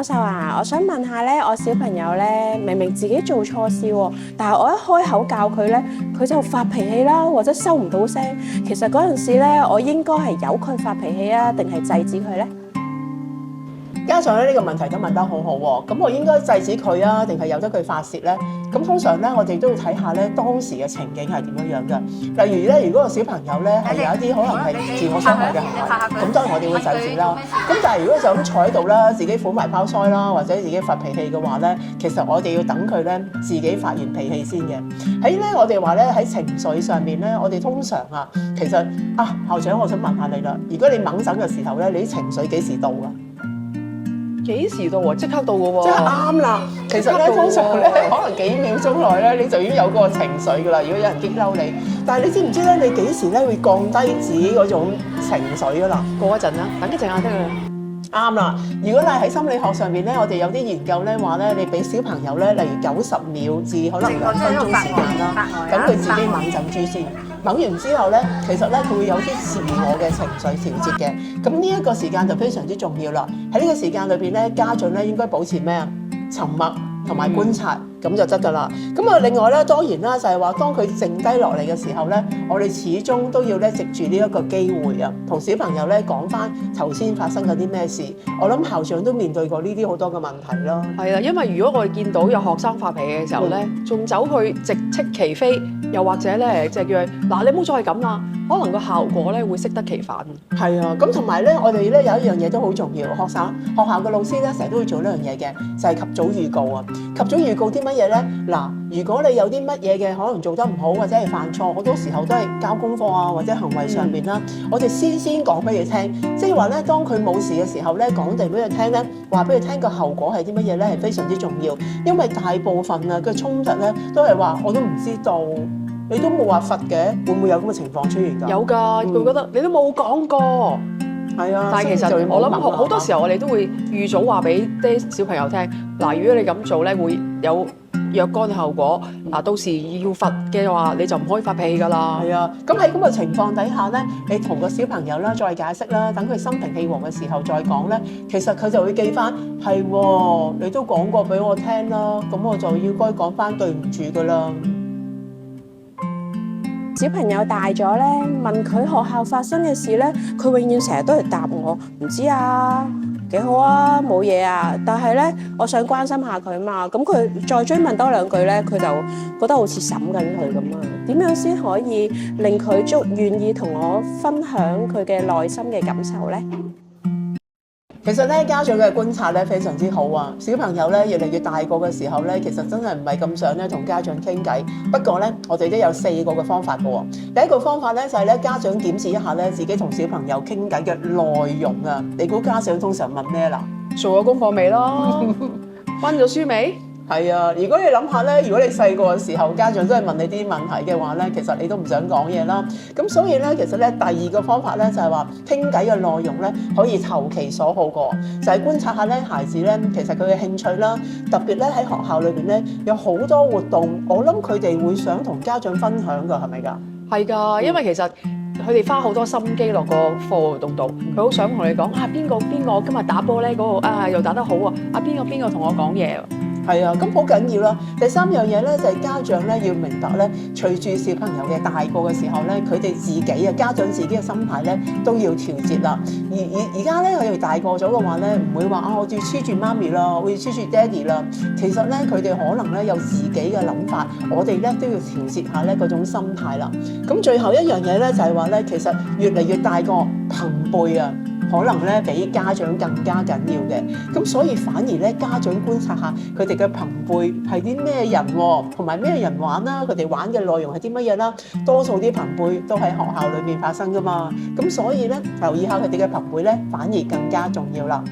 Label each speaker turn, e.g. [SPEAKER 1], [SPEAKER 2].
[SPEAKER 1] 授啊，我想問下咧，我小朋友咧明明自己做錯事喎，但係我一開口教佢咧，佢就發脾氣啦，或者收唔到聲。其實嗰陣時咧，我應該係由佢發脾氣啊，定係制止佢咧？
[SPEAKER 2] 家長咧呢個問題都問得好好喎，咁我應該制止佢啊，定係由得佢發泄咧？咁通常咧，我哋都要睇下咧當時嘅情景係點樣樣嘅。例如咧，如果個小朋友咧係有一啲可能係自我傷害嘅行為，咁當然我哋會制止啦。咁但係如果就咁坐喺度啦，自己苦埋包腮啦，或者自己發脾氣嘅話咧，其實我哋要等佢咧自己發完脾氣先嘅。喺咧我哋話咧喺情緒上面咧，我哋通常啊，其實校長，我想問下你啦，如果你猛陣嘅時候咧，你啲情緒幾時到啊？
[SPEAKER 3] 幾時到喎？即刻到嘅喎。
[SPEAKER 2] 即係啱啦。其實咧，通常咧，可能幾秒鐘內咧，你就已經有嗰個情緒㗎啦。如果有人激嬲你，但係你知唔知咧？你幾時咧會降低自己嗰種情緒㗎啦？
[SPEAKER 3] 過一陣啦，等一陣得㗎啦。
[SPEAKER 2] 啱啦！如果你喺心理學上面咧，我哋有啲研究咧話咧，你俾小朋友咧，例如90秒至可能2分鐘時間啦，等佢自己猛陣豬先。猛完之後咧，其實咧佢會有啲自我嘅情緒調節嘅。咁呢一個時間就非常之重要啦。喺呢個時間裏邊咧，家長咧應該保持咩啊？沉默同埋觀察。咁就得㗎啦。咁啊，另外咧，當然啦，就係話當佢靜低落嚟嘅時候咧，我哋始終都要咧藉住呢一個機會啊，同小朋友咧講翻頭先發生嗰啲咩事。我諗校長都面對過呢啲好多嘅問題咯。
[SPEAKER 3] 係啊，因為如果我哋見到有學生發脾氣嘅時候咧，仲走去直斥其非，又或者咧就叫佢嗱，你唔好再係咁啦，可能個效果咧會適得其反。
[SPEAKER 2] 係啊，咁同埋咧，我哋咧有一樣嘢都好重要，學校嘅老師咧成日都會做呢樣嘢嘅，就係及早預告啊。及早預告啲乜嘢咧？嗱，如果你有啲乜嘢嘅可能做得唔好，或者係犯錯，好多時候都係交功課啊，或者行為上面啦，我哋先講俾佢聽，即係話咧，當佢冇事嘅時候咧，講定俾佢聽咧，話俾佢聽個後果係啲乜嘢咧，係非常之重要。因為大部分啊嘅衝突咧，都係話我都唔知道，你都冇話罰嘅，會唔會有咁嘅情況出現㗎？
[SPEAKER 3] 有㗎，佢覺得你都冇講過。係啊，但係其實我諗好多時候我哋都會預早話俾啲小朋友聽，嗱，如果你咁做咧，會有若干嘅後果。嗱，到時要罰嘅話，你就唔可以發脾氣㗎啦。
[SPEAKER 2] 係啊，咁喺咁嘅情況底下咧，你同個小朋友啦再解釋啦，等佢心平氣和嘅時候再講咧，其實佢就會記翻係喎，你都講過俾我聽啦，咁我就要該講翻對唔住㗎啦。
[SPEAKER 1] 小朋友大咗咧，問佢學校發生嘅事咧，佢永遠成日都係答我唔知啊，幾好啊，冇嘢啊。但係咧，我想關心下佢嘛，咁佢再追問多兩句咧，佢就覺得好似審緊佢咁啊。點樣先可以令佢願意同我分享佢嘅內心嘅感受咧？
[SPEAKER 2] 其實咧，家長嘅觀察咧非常之好啊！小朋友咧越嚟越大個嘅時候咧，其實真係唔係咁想咧同家長傾偈。不過咧，我哋都有4個嘅方法嘅喎。第一個方法咧就係咧，家長檢視一下咧自己同小朋友傾偈嘅內容啊！你估家長通常問咩啦？
[SPEAKER 3] 做咗功課未咯？溫咗書未？
[SPEAKER 2] 係啊，如果你諗下咧，如果你細個嘅時候，家長都係問你啲問題嘅話咧，其實你都唔想講嘢啦。咁所以咧，其實咧第二個方法咧就係話傾偈嘅內容咧可以投其所好個，就係觀察下咧孩子咧其實佢嘅興趣啦，特別咧喺學校裏邊咧有好多活動，我諗佢哋會想同家長分享㗎，係咪㗎？
[SPEAKER 3] 係㗎，因為其實佢哋花好多心機落個課活動度，佢好想同你講啊邊個今日打波咧嗰個啊又打得好啊，邊個同我講嘢。
[SPEAKER 2] 係啊，咁好緊要啦。第三樣嘢咧就係家長咧要明白咧，隨住小朋友嘅大個嘅時候咧，佢哋自己啊家長自己嘅心態咧都要調節啦。而家咧佢哋大個咗嘅話咧，唔會話我要黐住媽咪啦，我要黐住爹哋啦。其實咧佢哋可能咧有自己嘅諗法，我哋咧都要調節下咧嗰種心態啦。咁最後一樣嘢咧就係話咧，其實越嚟越大個朋輩啊，可能咧比家長更加緊要嘅，咁所以反而咧家長觀察下佢哋嘅朋輩係啲咩人喎，同埋咩人玩啦，佢哋玩嘅內容係啲乜嘢啦，多數啲朋輩都喺學校裏面發生噶嘛，咁所以咧留意下佢哋嘅朋輩咧反而更加重要啦。